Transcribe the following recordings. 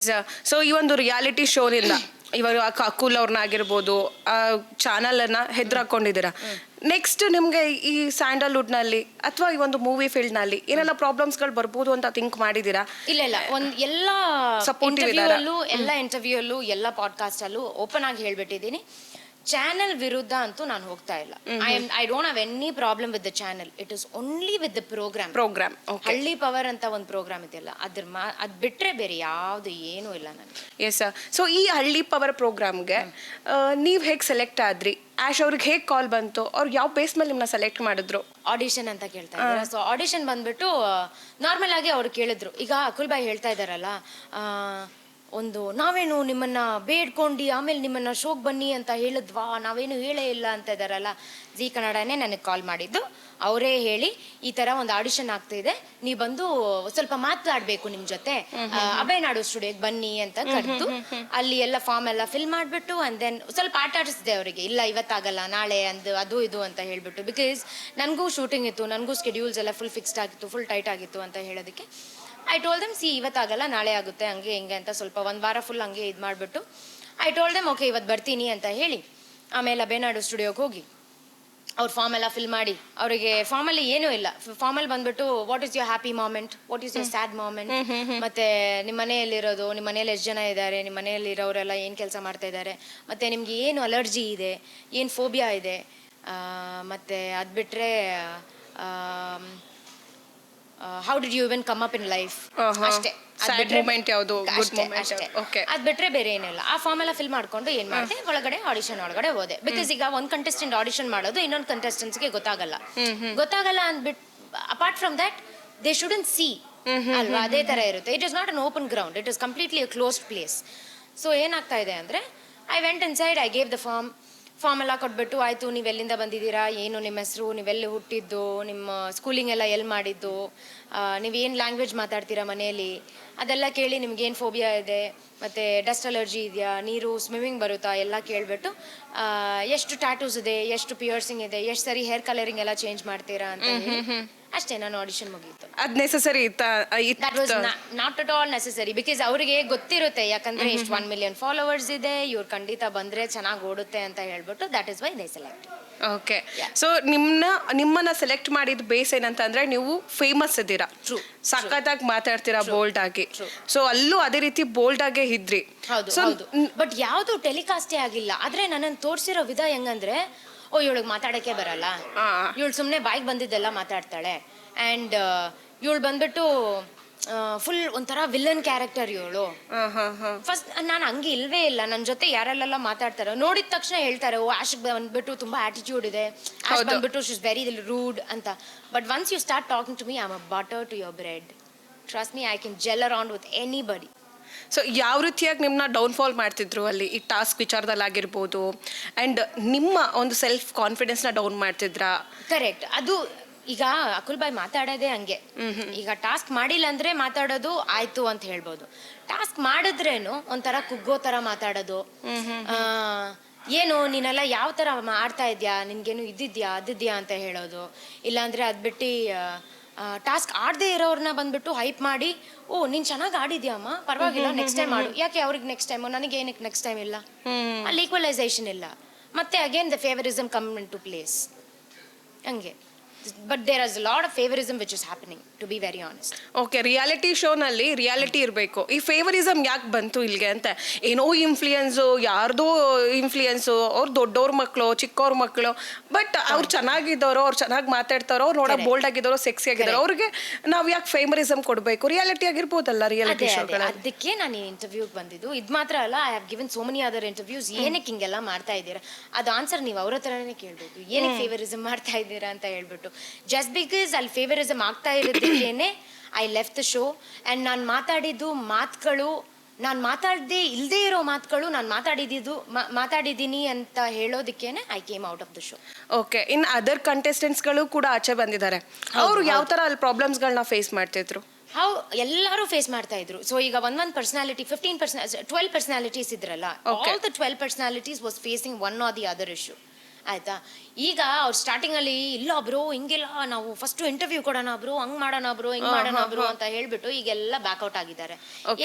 So ಈ ಒಂದು reality ಶೋನಿಂದ ಇವಾಗ ಅಕುಲ್ ಅವ್ರನ್ನಾಗಿರ್ಬೋದು ಆ ಚಾನಲನ್ನ ಹೆದ್ರಾಕೊಂಡಿದ್ದೀರಾ. ನೆಕ್ಸ್ಟ್ ನಿಮ್ಗೆ ಈ ಸ್ಯಾಂಡಲ್ವುಡ್ನಲ್ಲಿ ಅಥವಾ ಈ ಒಂದು ಮೂವಿ ಫೀಲ್ಡ್ನಲ್ಲಿ ಏನೆಲ್ಲ ಪ್ರಾಬ್ಲಮ್ಸ್ಗಳು ಬರ್ಬೋದು ಅಂತ ಥಿಂಕ್ ಮಾಡಿದ್ದೀರಾ? ಇಲ್ಲ ಒಂದ್ ಎಲ್ಲ Supportive ಎಲ್ಲ ಇಂಟರ್ವ್ಯೂ ಎಲ್ಲ ಪಾಡ್ಕಾಸ್ಟ್ ಅಲ್ಲೂ ಓಪನ್ ಆಗಿ ಹೇಳ್ಬಿಟ್ಟಿದ್ದೀನಿ, ಚಾನೆಲ್ ವಿರುದ್ಧ ಅಂತೂ ನಾನು ಹೋಗ್ತಾ ಇಲ್ಲ. I don't have any problem with the channel. It is only with the program. Halli power ಅಂತ ಒಂದು ಪ್ರೋಗ್ರಾಮ್ ಇದೆಯಲ್ಲ, ಅದ್ ಬಿಟ್ರೆ ಬೇರೆ ಯಾವ್ದು ಏನೂ ಇಲ್ಲ ನನಗೆ. Yes sir. ಸೊ ಈ ಹಳ್ಳಿ ಪವರ್ ಪ್ರೋಗ್ರಾಮ್ಗೆ ನೀವು ಹೇಗೆ ಸೆಲೆಕ್ಟ್ ಆದ್ರಿ? ಆಶ್ ಅವ್ರಿಗೆ ಹೇಗೆ ಕಾಲ್ ಬಂತು? ಅವ್ರು ಯಾವ ಬೇಸ್ ಮೇಲೆ ನಿಮ್ಮನ್ನ ಸೆಲೆಕ್ಟ್ ಮಾಡಿದ್ರು? ಆಡಿಷನ್ ಅಂತ ಕೇಳ್ತಾ ಇದ್ದಾರೆ. ಸೊ ಆಡಿಷನ್ ಬಂದ್ಬಿಟ್ಟು ನಾರ್ಮಲ್ ಆಗಿ ಅವ್ರು ಕೇಳಿದ್ರು. ಈಗ ಅಕುಲ್ ಬಾಯ್ ಹೇಳ್ತಾ ಇದ್ದಾರಲ್ಲ, ಒಂದು ನಾವೇನು ನಿಮ್ಮನ್ನ ಬೇಡ್ಕೊಂಡು ಆಮೇಲೆ ನಿಮ್ಮನ್ನ ಶೋಕ್ ಬನ್ನಿ ಅಂತ ಹೇಳಿದ್ವಾ, ನಾವೇನು ಹೇಳೇ ಇಲ್ಲ ಅಂತ ಇದ್ದಾರಲ್ಲ. ಜಿ ಕನ್ನಡನೇ ನನಗೆ ಕಾಲ್ ಮಾಡಿದ್ದು. ಅವರೇ ಹೇಳಿ ಈ ತರ ಒಂದು ಆಡಿಷನ್ ಆಗ್ತಿದೆ, ನೀವು ಬಂದು ಸ್ವಲ್ಪ ಮಾತಾಡ್ಬೇಕು ನಿಮ್ ಜೊತೆ, ಅಭಯ್ ನಾಡು ಸ್ಟುಡಿಯೋಗೆ ಬನ್ನಿ ಅಂತ ಕರೆದು ಅಲ್ಲಿ ಎಲ್ಲ ಫಾರ್ಮ್ ಎಲ್ಲ ಫಿಲ್ ಮಾಡ್ಬಿಟ್ಟು ಅಂಡ್ ದೆನ್ ಸ್ವಲ್ಪ ಆಟ ಆಡಿಸಿದೆ ಅವರಿಗೆ. ಇಲ್ಲ ಇವತ್ತಾಗಲ್ಲ, ನಾಳೆ ಅದು ಇದು ಅಂತ ಹೇಳ್ಬಿಟ್ಟು, ಬಿಕಾಸ್ ನನಗೂ ಶೂಟಿಂಗ್ ಇತ್ತು, ನನಗೂ ಸ್ಕೆಡ್ಯೂಲ್ಸ್ ಎಲ್ಲ ಫುಲ್ ಫಿಕ್ಸ್ಡ್ ಆಗಿತ್ತು, ಫುಲ್ ಟೈಟ್ ಆಗಿತ್ತು ಅಂತ ಹೇಳೋದಕ್ಕೆ ಐ ಟೋಲ್ಡ್ ದೆಮ್, ಇವತ್ತಾಗಲ್ಲ ನಾಳೆ ಆಗುತ್ತೆ, ಹಂಗೆ ಹಿಂಗೆ ಅಂತ ಸ್ವಲ್ಪ ಒಂದು ವಾರ ಫುಲ್ ಹಂಗೆ ಇದು ಮಾಡಿಬಿಟ್ಟು ಐ ಟೋಲ್ಡ್ ದೆಮ್ ಓಕೆ ಇವತ್ತು ಬರ್ತೀನಿ ಅಂತ ಹೇಳಿ ಆಮೇಲೆ ಅಭಯನಾಡು ಸ್ಟುಡಿಯೋಗೆ ಹೋಗಿ ಅವ್ರ ಫಾರ್ಮ್ ಎಲ್ಲ ಫಿಲ್ ಮಾಡಿ, ಅವರಿಗೆ ಫಾರ್ಮಲ್ಲಿ ಏನೂ ಇಲ್ಲ, ಫಾರ್ಮಲ್ಲಿ ಬಂದ್ಬಿಟ್ಟು what is your happy moment, what is your sad moment, ಮತ್ತೆ ನಿಮ್ಮ ಮನೆಯಲ್ಲಿರೋದು, ನಿಮ್ಮ ಮನೇಲಿ ಎಷ್ಟು ಜನ ಇದ್ದಾರೆ, ನಿಮ್ಮ ಮನೆಯಲ್ಲಿರೋರೆಲ್ಲ ಏನು ಕೆಲಸ ಮಾಡ್ತಾ ಇದ್ದಾರೆ, ಮತ್ತೆ ನಿಮ್ಗೆ ಏನು ಅಲರ್ಜಿ ಇದೆ, ಏನು ಫೋಬಿಯಾ ಇದೆ, ಮತ್ತೆ ಅದು ಬಿಟ್ಟರೆ how did you even come up in life, ಅಷ್ಟೇ. ಅದ್ ಬಿಟ್ರೆ ಬೇರೆ ಏನಿಲ್ಲ. ಆ ಫಾರ್ಮ್ ಎಲ್ಲ ಫಿಲ್ ಮಾಡ್ಕೊಂಡು ಏನ್ ಮಾಡಿದೆ, ಒಳಗಡೆ ಆಡಿಷನ್ ಒಳಗಡೆ ಹೋದೆ. ಬಿಕಾಸ್ ಈಗ ಒಂದ್ ಕಂಟೆಸ್ಟೆಂಟ್ ಆಡಿಷನ್ ಮಾಡೋದು ಇನ್ನೊಂದು ಕಂಟೆಸ್ಟೆಂಟ್ಸ್ಗೆ ಗೊತ್ತಾಗಲ್ಲ ಅಂದ್ಬಿಟ್ಟು, apart from that they shouldn't see ಅಲ್ವಾ, ಅದೇ ತರ ಇರುತ್ತೆ. It is not an open ground, it is completely a closed place. So ಏನಾಗ್ತಾ ಇದೆ ಅಂದ್ರೆ, I went inside, I gave the form ಎಲ್ಲ ಕೊಟ್ಬಿಟ್ಟು, ಆಯಿತು ನೀವು ಎಲ್ಲಿಂದ ಬಂದಿದ್ದೀರಾ, ಏನು ನಿಮ್ಮ ಹೆಸರು, ನೀವೆಲ್ಲಿ ಹುಟ್ಟಿದ್ದು, ನಿಮ್ಮ ಸ್ಕೂಲಿಂಗ್ ಎಲ್ಲ ಎಲ್ಲಿ ಮಾಡಿದ್ದು, ನೀವೇನು ಲ್ಯಾಂಗ್ವೇಜ್ ಮಾತಾಡ್ತೀರಾ ಮನೆಯಲ್ಲಿ, ಅದೆಲ್ಲ ಕೇಳಿ, ನಿಮ್ಗೇನು ಫೋಬಿಯಾ ಇದೆ, ಮತ್ತು ಡಸ್ಟ್ ಅಲರ್ಜಿ ಇದೆಯಾ, ನೀರು ಸ್ವಿಮ್ಮಿಂಗ್ ಬರುತ್ತಾ ಎಲ್ಲ ಕೇಳಿಬಿಟ್ಟು, ಎಷ್ಟು ಟ್ಯಾಟೂಸ್ ಇದೆ, ಎಷ್ಟು ಪಿಯರ್ಸಿಂಗ್ ಇದೆ, ಎಷ್ಟು ಸರಿ ಹೇರ್ ಕಲರಿಂಗ್ ಎಲ್ಲ ಚೇಂಜ್ ಮಾಡ್ತೀರಾ ಅಂತ ಹೇಳಿ ಅಷ್ಟೇ ನಾನು ಆಡಿಷನ್ ಮುಗೀತು. ಅದು necessary that was not at all necessary, because ಅವರಿಗೆ ಗೊತ್ತಿರುತ್ತೆ, ಯಾಕಂದ್ರೆ ಇಷ್ಟು 1 million ಫಾಲೋವರ್ಸ್ ಇದೆ, ಇವ್ರು ಖಂಡಿತ ಬಂದ್ರೆ ಚೆನ್ನಾಗಿ ಓಡುತ್ತೆ ಅಂತ ಹೇಳ್ಬಿಟ್ಟು that is why they select. Okay. So ನಿಮ್ಮನ್ನ ಸೆಲೆಕ್ಟ್ ಮಾಡಿದ ಬೇಸ್ ಏನಂತ ಅಂದ್ರೆ, ನೀವು ಫೇಮಸ್ ಇದ್ದೀರಾ, ಸಖತ್ತಾಗಿ ಮಾತಾಡ್ತೀರಾ, ಬೋಲ್ಡ್ ಆಗಿ. ಸೊ ಅಲ್ಲೂ ಅದೇ ರೀತಿ ಬೋಲ್ಡ್ ಆಗೇ ಇದ್ರಿ. ಹೌದು. ಬಟ್ ಯಾವ್ದು ಟೆಲಿಕಾಸ್ಟೇ ಆಗಿಲ್ಲ. ಆದ್ರೆ ನನ್ನನ್ನು ತೋರಿಸಿರೋ ವಿಧ ಹೆಂಗಂದ್ರೆ, ಓ ಇವಳಿಗೆ ಮಾತಾಡಕ್ಕೆ ಬರಲ್ಲ, ಇವಳು ಸುಮ್ಮನೆ ಬಾಯಿಗೆ ಬಂದಿದ್ದೆಲ್ಲ ಮಾತಾಡ್ತಾಳೆ, ಆ್ಯಂಡ್ ಇವಳು ಬಂದ್ಬಿಟ್ಟು ಫುಲ್ ಒಂಥರ ವಿಲನ್ ಕ್ಯಾರೆಕ್ಟರ್ ಇವಳು. ಫಸ್ಟ್ ನಾನು ಹಂಗೆ ಇಲ್ವೇ ಇಲ್ಲ. ನನ್ನ ಜೊತೆ ಯಾರೆಲ್ಲ ಮಾತಾಡ್ತಾರೆ ನೋಡಿದ ತಕ್ಷಣ ಹೇಳ್ತಾರೆ, ಓ ಆಶಿಕ್ ಬಂದ್ಬಿಟ್ಟು ತುಂಬಾ ಆಟಿಟ್ಯೂಡ್ ಇದೆ, ಆಶ್ ಬಂದ್ಬಿಟ್ಟು ಶಿ ಇಸ್ ವೆರಿ ರೂಡ್ ಅಂತ. But once you start talking to me, I am a butter to your bread. Trust me, I can gel around with anybody. So ಯಾವ ರೀತಿಯಾಗಿ ನಿಮ್ಮನ್ನ ಡೌನ್ಫಾಲ್ ಮಾಡ್ತಿದ್ರು ಅಲ್ಲಿ, ಈ ಟಾಸ್ಕ್ ವಿಚಾರದಲ್ಲಿ ಆಗಿರ್ಬೋದು, ಆ್ಯಂಡ್ ನಿಮ್ಮ ಒಂದು ಸೆಲ್ಫ್ ಕಾನ್ಫಿಡೆನ್ಸ್ನ ಡೌನ್ ಮಾಡ್ತಿದ್ರಾ? ಕರೆಕ್ಟ್. ಅದು ಈಗ ಅಕುಲ್ ಬಾಯ್ ಮಾತಾಡೋದೇ ಹಂಗೆ. ಈಗ ಟಾಸ್ಕ್ ಮಾಡಿಲ್ಲ ಅಂದ್ರೆ ಮಾತಾಡೋದು ಆಯ್ತು ಅಂತ ಹೇಳ್ಬೋದು, ಟಾಸ್ಕ್ ಮಾಡಿದ್ರೇನು ಒಂಥರ ಕುಗ್ಗೋ ತರ ಮಾತಾಡೋದು, ಏನು ನೀನೆಲ್ಲ ಯಾವ ತರ ಆಡ್ತಾ ಇದ್ಯಾ, ನಿನ್ಗೇನು ಇದ್ದಿದ್ಯಾ ಅದಿದ್ಯಾ ಅಂತ ಹೇಳೋದು. ಇಲ್ಲಾಂದ್ರೆ ಅದ್ಬಿಟ್ಟು ಟಾಸ್ಕ್ ಆಡದೆ ಇರೋರ್ನ ಬಂದ್ಬಿಟ್ಟು ಹೈಪ್ ಮಾಡಿ, ಓ ನೀನ್ ಚೆನ್ನಾಗಿ ಆಡಿದ್ಯಾಮ್ಮ, ಪರವಾಗಿಲ್ಲ, ನೆಕ್ಸ್ಟ್ ಟೈಮ್ ಆಡು. ಯಾಕೆ ಅವ್ರಿಗೆ ನೆಕ್ಸ್ಟ್ ಟೈಮ್, ನನಗೆ ಏನಕ್ಕೆ ನೆಕ್ಸ್ಟ್ ಟೈಮ್ ಇಲ್ಲ? ಅಲ್ಲಿ ಈಕ್ವಲೈಸೇಷನ್ ಇಲ್ಲ. ಮತ್ತೆ again the favouritism come in to place ಹಂಗೆ. But there is a lot of favorism which is happening, to be very honest. Okay. Reality ಶೋನಲ್ಲಿ ರಿಯಾಲಿಟಿ ಇರಬೇಕು. ಈ ಫೇವರಿಸಮ್ ಯಾಕೆ ಬಂತು ಇಲ್ಲಿಗೆ ಅಂತ? ಏನೋ ಇನ್ಫ್ಲೂಯೆನ್ಸು, ಯಾರ್ದೋ ಇನ್ಫ್ಲೂಯೆನ್ಸು, ಅವ್ರು ದೊಡ್ಡವ್ರ ಮಕ್ಕಳು, ಚಿಕ್ಕವ್ರ ಮಕ್ಕಳು, ಬಟ್ ಅವ್ರು ಚೆನ್ನಾಗಿದ್ದವರು, ಅವ್ರು ಚೆನ್ನಾಗಿ ಮಾತಾಡ್ತಾರೋ, ಅವ್ರು ನೋಡೋ ಬೋಲ್ಡ್ ಆಗಿದ್ದವರು, ಸೆಕ್ಸಿ ಆಗಿದ್ದಾರೆ, ಅವ್ರಿಗೆ ನಾವು ಯಾಕೆ ಫೇವರಿಸಮ್ ಕೊಡಬೇಕು? ರಿಯಾಲಿಟಿ ಆಗಿರ್ಬೋದಲ್ಲ ರಿಯಾಲಿಟಿ ಶೋಗಳ. ಅದಕ್ಕೆ ನಾನು ಈ ಇಂಟರ್ವ್ಯೂಗೆ ಬಂದಿದ್ದು. ಇದು ಮಾತ್ರ ಅಲ್ಲ, I have given so many other interviews. ಏನಕ್ಕೆ ಹಿಂಗೆಲ್ಲ ಮಾಡ್ತಾ ಇದ್ದೀರಾ, ಅದು ಆನ್ಸರ್ ನೀವು ಅವ್ರ ಹತ್ರನೇ ಕೇಳಬೇಕು. ಏನಕ್ಕೆ ಫೇವರಿಸಮ್ ಮಾಡ್ತಾ ಇದ್ದೀರಾ ಅಂತ ಹೇಳ್ಬಿಟ್ಟು. ಜಸ್ಟ್ ಬಿಕಾಸ್ ಅಲ್ಲಿ ಫೇವರಿಸಮ್ ಆಗ್ತಾ ಇರೋದಕ್ಕೇನೆ I left the show. And ನಾನು ಮಾತಾಡಿದ್ದು ಮಾತುಗಳು, ನಾನು ಮಾತಾಡದೆ ಇಲ್ಲದೆ ಇರೋ ಮಾತುಗಳು ನಾನು ಮಾತಾಡಿದ್ದೀನಿ ಅಂತ ಹೇಳೋದಕ್ಕೇನೆ I came out of the show. Okay. In other ಕಂಟೆಸ್ಟೆಂಟ್ಸ್ಗಳು ಕೂಡ ಆಚೆ ಬಂದಿದ್ದಾರೆ, ಅವರು ಯಾವ ಥರ ಅಲ್ಲಿ ಪ್ರಾಬ್ಲಮ್ಸ್ಗಳನ್ನ ಫೇಸ್ ಮಾಡ್ತಿದ್ರು? ಎಲ್ಲರೂ ಫೇಸ್ ಮಾಡ್ತಾ ಇದ್ರು. ಸೊ ಈಗ ಒಂದೊಂದು ಪರ್ಸನಾಲಿಟಿ 12 ಪರ್ಸನಾಲಿಟೀಸ್ ಇದ್ರಲ್ಲ, all the 12 personalities was facing one R the other issue. ಆಯ್ತಾ. ಈಗ ಅವ್ರು ಸ್ಟಾರ್ಟಿಂಗ್ ಅಲ್ಲಿ ಇಲ್ಲ ಬ್ರೋ ಹಿಂಗೆಲ್ಲ ನಾವು ಫಸ್ಟ್ ಇಂಟರ್ವ್ಯೂ ಕೊಡೋಣ ಬ್ರೋ, ಹಂಗ್ ಮಾಡೋಣ ಬ್ರೋ, ಹಿಂಗ್ ಮಾಡೋಣ ಬ್ರೋ ಅಂತ ಹೇಳ್ಬಿಟ್ಟು ಈಗೆಲ್ಲ ಬ್ಯಾಕ್ಔಟ್ ಆಗಿದ್ದಾರೆ.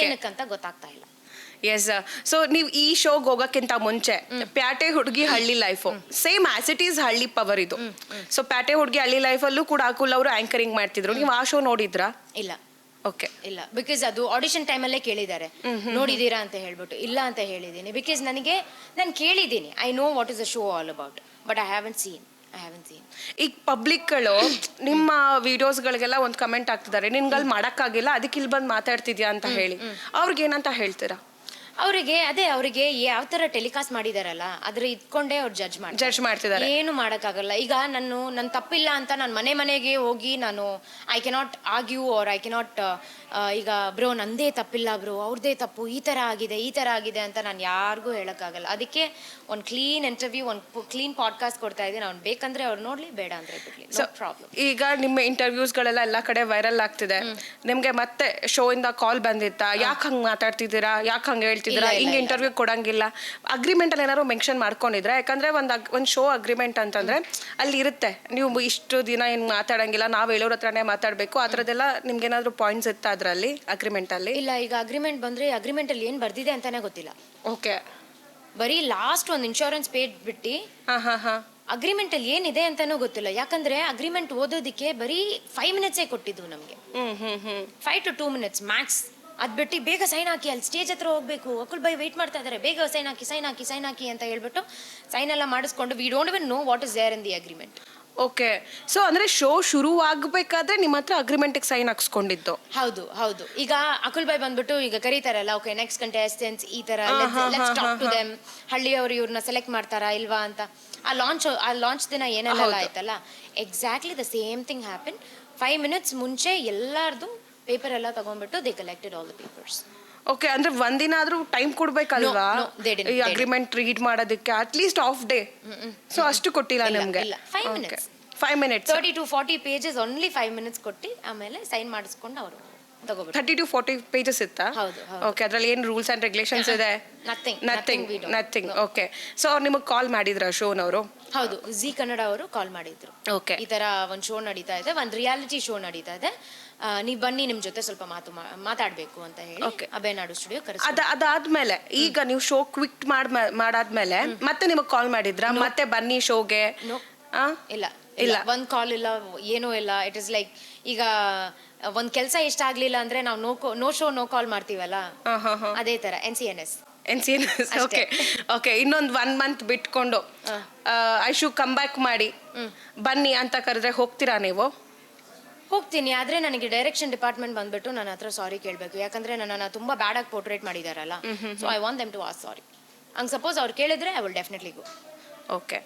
ಏನಕ್ಕಂತ ಗೊತ್ತಾಗ್ತಾ ಇಲ್ಲ. ಎಸ್. ಸೊ ನೀವು ಈ ಶೋಗೆ ಹೋಗೋಕ್ಕಿಂತ ಮುಂಚೆ ಪ್ಯಾಟೆ ಹುಡುಗಿ ಹಳ್ಳಿ life same as it is ಹಳ್ಳಿ ಪವರ್ ಇದು. ಸೊ ಪ್ಯಾಟೆ ಹುಡುಗಿ ಹಳ್ಳಿ ಲೈಫಲ್ಲೂ ಕೂಡ ಅಕುಲ್ ಅವರು ಆಂಕರಿಂಗ್ ಮಾಡ್ತಿದ್ರು. ನೀವು ಆ ಶೋ ನೋಡಿದ್ರಾ? ಇಲ್ಲ ಓಕೆ. ಇಲ್ಲ, ಬಿಕಾಸ್ ಅದು ಆಡಿಷನ್ ಟೈಮಲ್ಲೇ ಕೇಳಿದ್ದಾರೆ, ನೋಡಿದೀರಾ ಅಂತ ಹೇಳ್ಬಿಟ್ಟು. ಇಲ್ಲ ಅಂತ ಹೇಳಿದ್ದೀನಿ, ಬಿಕಾಸ್ ನಾನು ಕೇಳಿದ್ದೀನಿ, I know what is the show all about, but I haven't seen. ಈಗ ಪಬ್ಲಿಕ್ಗಳು ನಿಮ್ಮ ವಿಡಿಯೋಸ್ಗಳಿಗೆಲ್ಲ ಒಂದು ಕಮೆಂಟ್ ಆಗ್ತಿದ್ದಾರೆ, ನಿನ್ಗಲ್ಲಿ ಮಾಡೋಕ್ಕಾಗಿಲ್ಲ ಅದಕ್ಕೆ ಇಲ್ಲಿ ಬಂದು ಮಾತಾಡ್ತಿದ್ಯಾ ಅಂತ ಹೇಳಿ. ಅವ್ರಿಗೆ ಏನಂತ ಹೇಳ್ತೀರಾ? ಅವರಿಗೆ ಯಾವ ತರ ಟೆಲಿಕಾಸ್ಟ್ ಮಾಡಿದಾರಲ್ಲ ಅದ್ರ ಇದ್ಕೊಂಡೇ ಅವ್ರು ಜಡ್ಜ್ ಮಾಡ್ತಿದ್ದಾರೆ. ಏನು ಮಾಡಕ್ಕಾಗಲ್ಲ. ಈಗ ನನ್ನ ತಪ್ಪಿಲ್ಲ ಅಂತ ನಾನು ಮನೆಗೆ ಹೋಗಿ ನಾನು I cannot argue or I cannot ಈಗ ಬ್ರೋ ನಂದೇ ತಪ್ಪಿಲ್ಲ ಬ್ರೋ, ಅವ್ರದೇ ತಪ್ಪು, ಈ ತರ ಆಗಿದೆ ಅಂತ ನಾನು ಯಾರಿಗೂ ಹೇಳಕ್ಕಾಗಲ್ಲ. ಅದಕ್ಕೆ ಒಂದು ಕ್ಲೀನ್ ಇಂಟರ್ವ್ಯೂ, ಒಂದು ಕ್ಲೀನ್ ಪಾಡ್ಕಾಸ್ಟ್ ಕೊಡ್ತಾ ಇದ್ದೀನಿ. ಅವ್ನು ಬೇಕಂದ್ರೆ ಅವ್ರು ನೋಡ್ಲಿ, ಬೇಡ ಅಂದ್ರೆ ಬಿಡ್ಲಿ, ನೋ ಪ್ರಾಬ್ಲಮ್. ಈಗ ನಿಮ್ಮ ಇಂಟರ್ವ್ಯೂಸ್ಗಳೆಲ್ಲ ಎಲ್ಲ ಕಡೆ ವೈರಲ್ ಆಗ್ತಿದೆ. ನಿಮ್ಗೆ ಮತ್ತೆ ಶೋ ಇಂದ ಕಾಲ್ ಬಂದಿತ್ತಾ? ಯಾಕೆ ಹಂಗೆ ಮಾತಾಡ್ತಿದ್ದೀರಾ, ಯಾಕೆ ಹಂಗೆ ಹೇಳ್ತಿದ್ದೀರಾ, ಹಿಂಗೆ ಇಂಟರ್ವ್ಯೂ ಕೊಡಂಗಿಲ್ಲ? ಅಗ್ರಿಮೆಂಟ್ ಅಲ್ಲಿ ಏನಾದ್ರು ಮೆನ್ಷನ್ ಮಾಡ್ಕೊಂಡಿದ್ರೆ? ಯಾಕಂದ್ರೆ ಒಂದು ಶೋ ಅಗ್ರಿಮೆಂಟ್ ಅಂತಂದ್ರೆ ಅಲ್ಲಿ ಇರುತ್ತೆ, ನೀವು ಇಷ್ಟು ದಿನ ಏನು ಮಾತಾಡಂಗಿಲ್ಲ, ನಾವು ಹೇಳೋರ ಹತ್ರನೇ ಮಾತಾಡಬೇಕು, ಆ ಥರದ್ದೆಲ್ಲ ನಿಮ್ಗೆ ಏನಾದ್ರು ಪಾಯಿಂಟ್ಸ್ ಇತ್ತಾ ಅದರಲ್ಲಿ ಅಗ್ರಿಮೆಂಟ್ ಅಲ್ಲಿ? ಇಲ್ಲ, ಈಗ ಅಗ್ರಿಮೆಂಟ್ ಬಂದ್ರೆ ಅಗ್ರಿಮೆಂಟ್ ಅಲ್ಲಿ ಏನ್ ಬರ್ದಿದೆ ಅಂತಾನೆ ಗೊತ್ತಿಲ್ಲ. ಓಕೆ. ಬರೀ ಲಾಸ್ಟ್ ಒಂದು ಇನ್ಶೂರೆನ್ಸ್ ಪೇಡ್ ಬಿಟ್ಟು ಅಗ್ರಿಮೆಂಟ್ ಅಲ್ಲಿ ಏನಿದೆ ಅಂತಾನೂ ಗೊತ್ತಿಲ್ಲ. ಯಾಕಂದ್ರೆ ಅಗ್ರಿಮೆಂಟ್ ಓದೋದಿಕ್ಕೆ ಬರೀ 5 minutes ಕೊಟ್ಟಿದ್ದು ನಮ್ಗೆ. 5 to 2 minutes ಮ್ಯಾಕ್ಸ್. ಅದ್ ಬಿಟ್ಟು ಬೇಗ ಸೈನ್ ಹಾಕಿ, ಅಲ್ಲಿ ಸ್ಟೇಜ್ ಹತ್ರ ಹೋಗ್ಬೇಕು, ಅಕುಲ್ ಬೈ ವೇಟ್ ಮಾಡ್ತಾ ಇದಾರೆ, ಬೇಗ ಸೈನ್ ಹಾಕಿ ಅಂತ ಹೇಳ್ಬಿಟ್ಟು ಸೈನ್ ಎಲ್ಲ ಮಾಡಿಸ್ಕೊಂಡು we don't even know what is there in the agreement. Okay. So ಅಂದ್ರೆ ಶೋ ಶುರು ಆಗ್ಬೇಕಾದ್ರೆ ನಿಮ್ಮ ಹತ್ರ ಅಗ್ರಿಮೆಂಟ್ಗೆ ಸೈನ್ ಹಾಕ್ಸ್ಕೊಂಡಿದ್ದು? ಹೌದು. ಈಗ ಅಕುಲ್ ಬೈ ಬಂದ್ಬಿಟ್ಟು ಈಗ ಕರೀತಾರಲ್ಲ, ಓಕೆ ನೆಕ್ಸ್ಟ್ ಕಂಟೆಸ್ಟೆಂಟ್ಸ್ ಈ ತರ ಲೆಟ್ಸ್ ಟಾಕ್ ಟು ದೆಮ್, ಹಳ್ಳಿಯವರು ಇವ್ರನ್ನ ಸೆಲೆಕ್ಟ್ ಮಾಡ್ತಾರಾ ಇಲ್ವಾ ಅಂತ. ಆ ಲಾಂಚ್ ದಿನ ಏನೆಲ್ಲ ಆಯ್ತಲ್ಲ, exactly the same thing happen. 5 minutes ಮುಂಚೆ ಎಲ್ಲಾರ್ದು ಪೇಪರ್ ಎಲ್ಲ ತಗೊಂಡ್ಬಿಟ್ಟು they collected all the papers. Okay. ಅಂದ್ರೆ ಒಂದಿನ ಆದ್ರೂ ಟೈಮ್ ಕೊಡ್ಬೇಕಲ್ವಾ ಈ ಅಗ್ರಿಮೆಂಟ್ ರೀಡ್ ಮಾಡೋದಕ್ಕೆ? At least half day. ಸೊ ಅಷ್ಟು ಕೊಟ್ಟಿಲ್ಲ ನಿಮ್ಗೆ? 5 minutes. 5 minutes. 30 to 40 pages only 5 minutes ಕೊಟ್ಟು ಆಮೇಲೆ ಸೈನ್ ಮಾಡಿಸ್ಕೊಂಡು ಅವರು ತಗೋಬೇಕು. 30 to 40 pages ಇತ್ತಾ? ಹೌದು. ಓಕೆ. ಅದ್ರಲ್ಲಿ ಏನು ರೂಲ್ಸ್ ಅಂಡ್ ರೆಗ್ಯುಲೇಷನ್ಸ್ ಇದೆ? ನಥಿಂಗ್. ಓಕೆ. ಸೊ ಅವ್ರು ನಿಮಗೆ ಕಾಲ್ ಮಾಡಿದ್ರ ಶೋನವರು? ಹೌದು, ಜಿ ಕನ್ನಡ ಅವರು ಕಾಲ್ ಮಾಡಿದ್ರು. ಓಕೆ. ಈ ತರ ಒಂದು ಶೋ ನಡೀತಾ ಇದೆ, ಒಂದು ರಿಯಾಲಿಟಿ ಶೋ ನಡೀತಾ ಇದೆ, ನೀವು ಬನ್ನಿ ನಿಮ್ ಜೊತೆ ಸ್ವಲ್ಪ ಮಾತಾಡ್ಬೇಕು ಅಂತ ಹೇಳಿ ಅಭಯನಾಡು ಸ್ಟುಡಿಯೋ ಅದಾದ್ಮೇಲೆ ಈಗ ನೀವು ಶೋ ಕ್ವಿಟ್ ಮಾಡಾದ್ಮೇಲೆ ಮತ್ತೆ ನಿಮಗೆ ಕಾಲ್ ಮಾಡಿದ್ರ ಮತ್ತೆ ಬನ್ನಿ ಶೋಗೆ? ಇಲ್ಲ, ಒಂದ್ ಕಾಲ್ ಇಲ್ಲ, ಏನೂ ಇಲ್ಲ. ಇಟ್ ಇಸ್ ಲೈಕ್ ಈಗ ಒಂದ್ ಕೆಲಸ ಇಷ್ಟ ಆಗ್ಲಿಲ್ಲ ಅಂದ್ರೆ ನಾವು ನೋ ಶೋ ನೋ ಕಾಲ್ ಮಾಡ್ತೀವಲ್ಲ, ಅದೇ ತರ NCNS. ಓಕೆ. ಇನ್ನೊಂದು 1 month ಬಿಟ್ಕೊಂಡು ಐಶು ಕಮ್ ಬ್ಯಾಕ್ ಮಾಡಿ ಬನ್ನಿ ಅಂತ ಕರೆದ್ರೆ ಹೋಗ್ತೀರಾ ನೀವು? ಹೋಗ್ತೀನಿ, ಆದ್ರೆ ನನಗೆ ಡೈರೆಕ್ಷನ್ ಡಿಪಾರ್ಟ್ಮೆಂಟ್ ಬಂದ್ಬಿಟ್ಟು ನನ್ನ ಹತ್ರ ಸಾರಿ ಕೇಳಬೇಕು. ಯಾಕಂದ್ರೆ ನನ್ನನ್ನು ತುಂಬಾ ಬ್ಯಾಡ್ ಆಗಿ ಪೋರ್ಟ್ರೇಟ್ ಮಾಡಿದಾರಲ್ಲ, so I want them to ask sorry. ಹಂಗೆ ಸಪೋಸ್ ಅವ್ರು ಕೇಳಿದ್ರೆ I will definitely go. Okay.